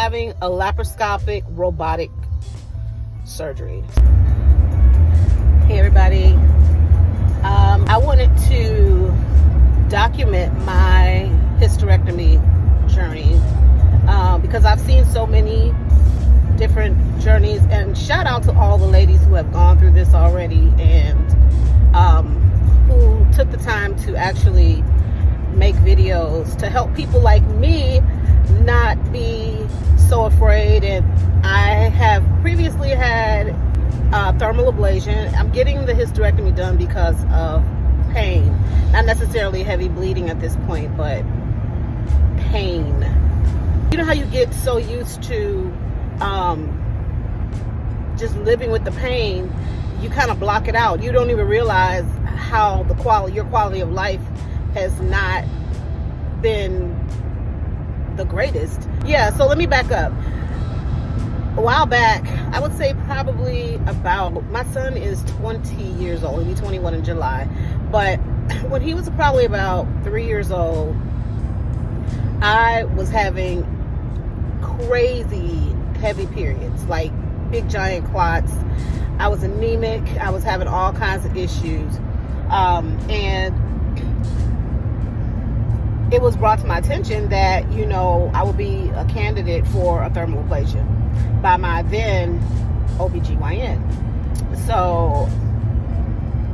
having a laparoscopic robotic surgery. Hey everybody, I wanted to document my hysterectomy journey because I've seen so many different journeys, and shout out to all the ladies who have gone through this already and who took the time to actually make videos to help people like me not be so afraid. And I have previously had thermal ablation. I'm getting the hysterectomy done because of pain, not necessarily heavy bleeding at this point, but pain. You know how you get so used to just living with the pain, you kind of block it out. You don't even realize how your quality of life has not been the greatest. Yeah, so let me back up. A while back, I would say probably about, my son is 20 years old. He'll be 21 in July. But when he was probably about 3 years old, I was having crazy heavy periods, like big giant clots. I was anemic. I was having all kinds of issues. And it was brought to my attention that, I would be a candidate for a thermal ablation by my then OBGYN. So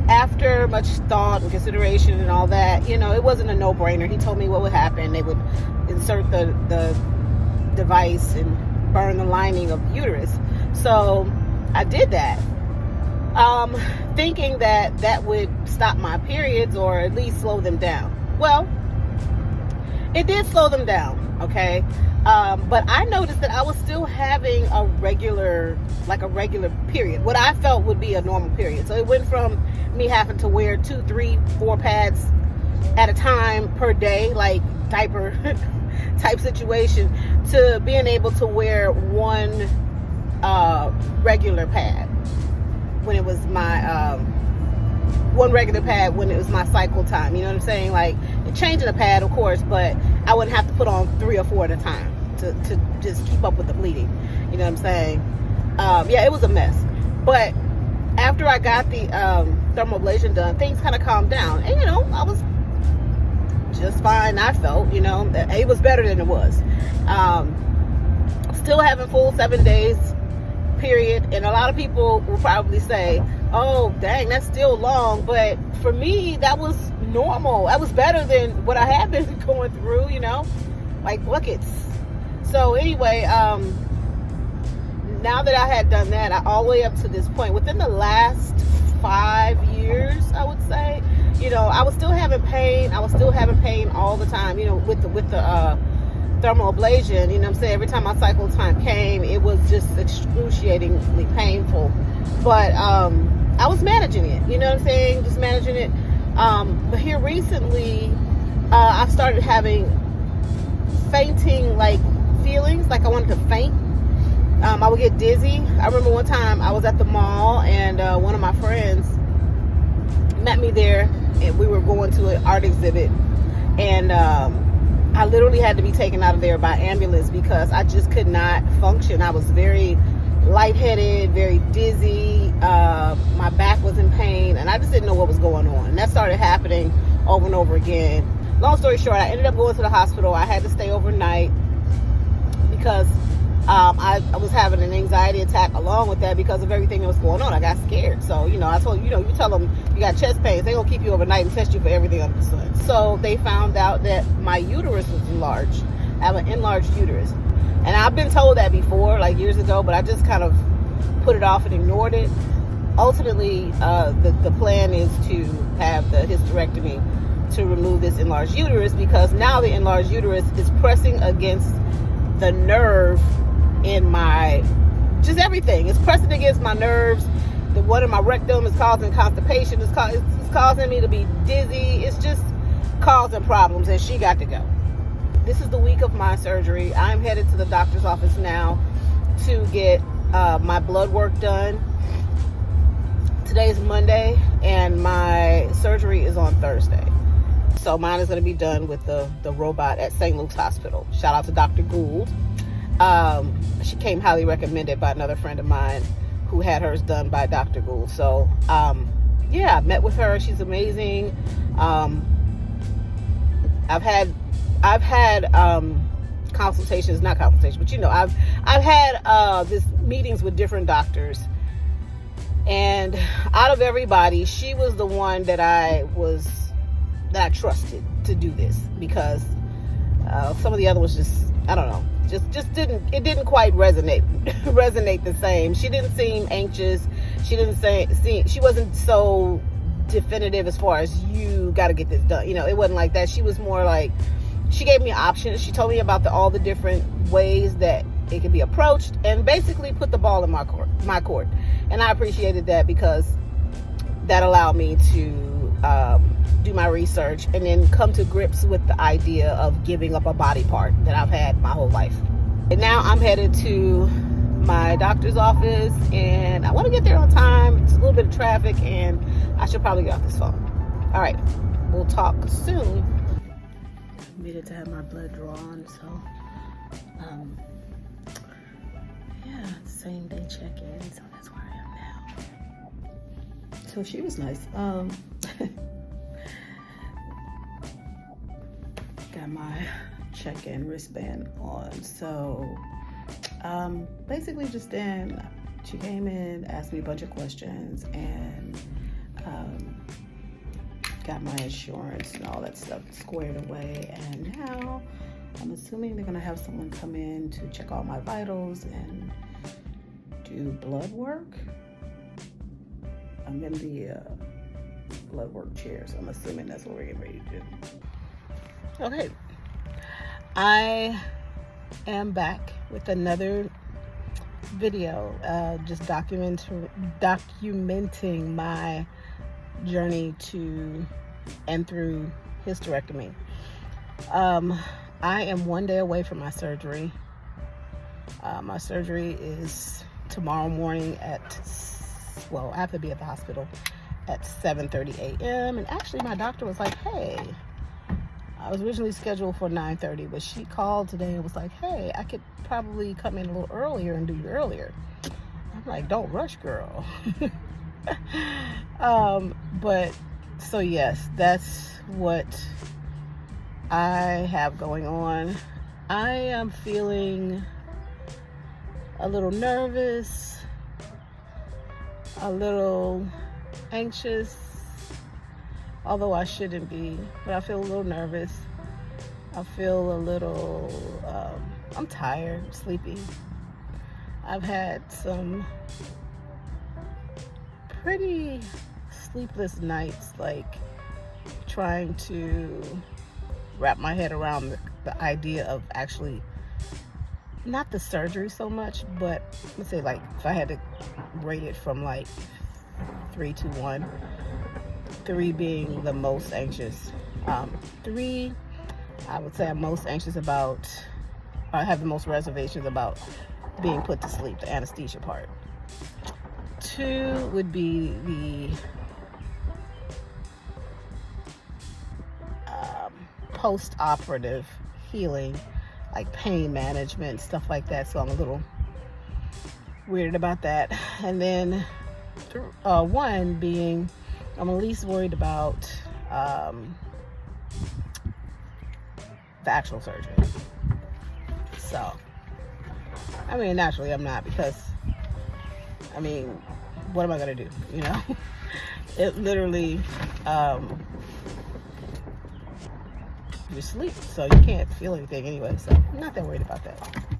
after much thought and consideration and all that, it wasn't a no-brainer. He told me what would happen. They would insert the device and burn the lining of the uterus. So I did that, thinking that that would stop my periods or at least slow them down. Well, it did slow them down, okay? But I noticed that I was still having a regular period, what I felt would be a normal period. So it went from me having to wear 2, 3, 4 pads at a time per day, like diaper type situation, to being able to wear one regular pad when it was my cycle time. You know what I'm saying? Like, changing a pad, of course, but I wouldn't have to put on 3 or 4 at a time to just keep up with the bleeding. You know what I'm saying? Yeah, it was a mess. But after I got the thermal ablation done, things kind of calmed down. And, I was just fine. I felt, it was better than it was. Still having full 7 days period. And a lot of people will probably say, oh, dang, that's still long. But for me, that was normal. That was better than what I had been going through, like buckets. So anyway, now that I had done that, all the way up to this point, within the last 5 years, I would say, I was still having pain. I was still having pain all the time, with the thermal ablation. You know what I'm saying? Every time my cycle time came, it was just excruciatingly painful. But I was managing it. You know what I'm saying? Just managing it. But here recently, I've started having fainting feelings, like I wanted to faint. I would get dizzy. I remember one time I was at the mall, and one of my friends met me there, and we were going to an art exhibit, and I literally had to be taken out of there by ambulance because I just could not function. I was very lightheaded, very dizzy. My back was in pain, and I just didn't know what was going on. And that started happening over and over again. Long story short, I ended up going to the hospital. I had to stay overnight because I was having an anxiety attack along with that because of everything that was going on. I got scared. So, I told you, you tell them you got chest pains, they're going to keep you overnight and test you for everything under the sun. So they found out that my uterus was enlarged. I have an enlarged uterus. And I've been told that before, years ago, but I just kind of put it off and ignored it. Ultimately, the plan is to have the hysterectomy to remove this enlarged uterus, because now the enlarged uterus is pressing against the nerve in just everything. It's pressing against my nerves. The one in my rectum is causing constipation. It's causing me to be dizzy. It's just causing problems, and she got to go. This is the week of my surgery. I'm headed to the doctor's office now to get my blood work done. Today's Monday, and my surgery is on Thursday. So mine is going to be done with the robot at St. Luke's Hospital. Shout out to Dr. Gould. She came highly recommended by another friend of mine who had hers done by Dr. Gould. So yeah, I met with her. She's amazing. I've had consultations, not consultations, but you know, I've had this meetings with different doctors, and out of everybody, she was the one that I trusted to do this, because some of the other was just, I don't know, just didn't quite resonate the same. She didn't seem anxious. She wasn't so definitive as far as you got to get this done. You know, it wasn't like that. She was more like, she gave me options. She told me about all the different ways that it can be approached, and basically put the ball in my court. And I appreciated that, because that allowed me to do my research and then come to grips with the idea of giving up a body part that I've had my whole life. And now I'm headed to my doctor's office, and I want to get there on time. It's a little bit of traffic, and I should probably get off this phone. All right, we'll talk soon. I needed to have my blood drawn, so yeah, same day check-in, so that's where I am now. So she was nice. Got my check-in wristband on. So basically just then she came in, asked me a bunch of questions, and got my insurance and all that stuff squared away. And now I'm assuming they're gonna have someone come in to check all my vitals and do blood work. I'm in the blood work chair, so I'm assuming that's what we're getting ready to do. Okay, I am back with another video, just documenting my journey to and through hysterectomy. I am 1 day away from my surgery. My surgery is tomorrow morning I have to be at the hospital at 7:30 a.m. And actually my doctor was like, hey, I was originally scheduled for 9:30, but she called today and was like, hey, I could probably come in a little earlier and do you earlier. I'm like, don't rush, girl. But so yes, that's what I have going on. I am feeling a little nervous, a little anxious, although I shouldn't be, but I feel a little nervous. I feel a little, I'm tired, sleepy. I've had some pretty sleepless nights, like trying to wrap my head around the idea of actually, not the surgery so much, but let's say like if I had to rate it from like 3 to 1, 3 being the most anxious. 3, I would say I'm most anxious about, I have the most reservations about being put to sleep, the anesthesia part. 2 would be the post-operative healing, like pain management, stuff like that. So I'm a little weirded about that. And then 1 being, I'm at least worried about the actual surgery. So, I mean, naturally I'm not, because, I mean, what am I gonna do, you know? It literally, you sleep, so you can't feel anything anyway, so I'm not that worried about that.